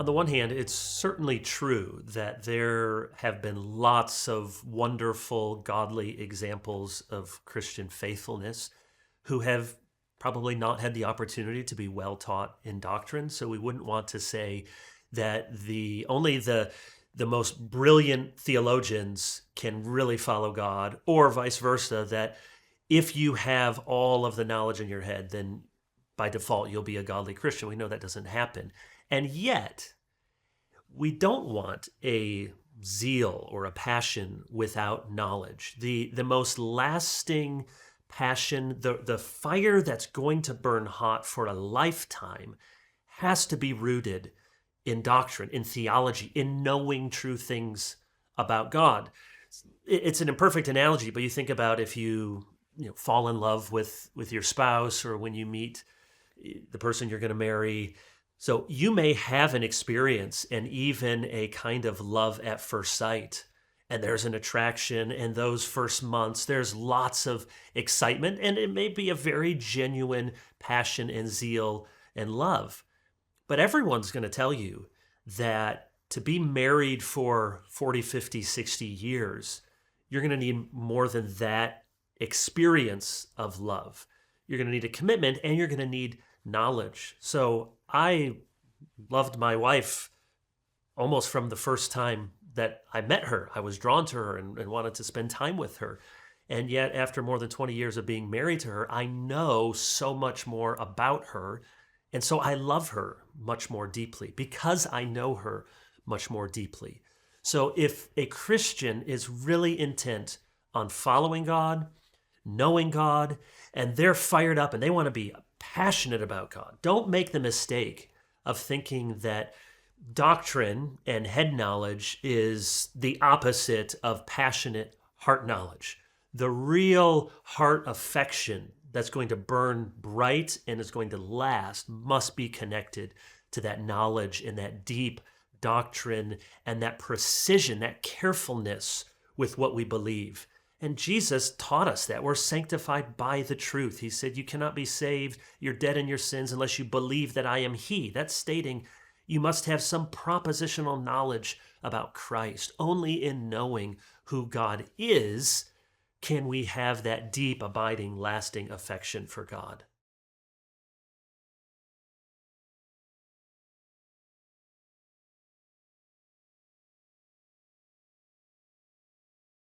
On the one hand, it's certainly true that there have been lots of wonderful, godly examples of Christian faithfulness who have probably not had the opportunity to be well taught in doctrine. So we wouldn't want to say that only the most brilliant theologians can really follow God, or vice versa, that if you have all of the knowledge in your head, then by default you'll be a godly Christian. We know that doesn't happen. And yet, we don't want a zeal or a passion without knowledge. The most lasting passion, the fire that's going to burn hot for a lifetime, has to be rooted in doctrine, in theology, in knowing true things about God. It's an imperfect analogy, but you think about if you fall in love with your spouse, or when you meet the person you're going to marry. So you may have an experience and even a kind of love at first sight, and there's an attraction, and those first months, there's lots of excitement, and it may be a very genuine passion and zeal and love. But everyone's going to tell you that to be married for 40, 50, 60 years, you're going to need more than that experience of love. You're going to need a commitment, and you're going to need knowledge. So I loved my wife almost from the first time that I met her. I was drawn to her and wanted to spend time with her. And yet, after more than 20 years of being married to her, I know so much more about her. And so I love her much more deeply because I know her much more deeply. So if a Christian is really intent on following God, knowing God, and they're fired up and they want to be passionate about God, don't make the mistake of thinking that doctrine and head knowledge is the opposite of passionate heart knowledge. The real heart affection that's going to burn bright and is going to last must be connected to that knowledge and that deep doctrine and that precision, that carefulness with what we believe. And Jesus taught us that we're sanctified by the truth. He said, you cannot be saved, you're dead in your sins unless you believe that I am He. That's stating you must have some propositional knowledge about Christ. Only in knowing who God is can we have that deep, abiding, lasting affection for God.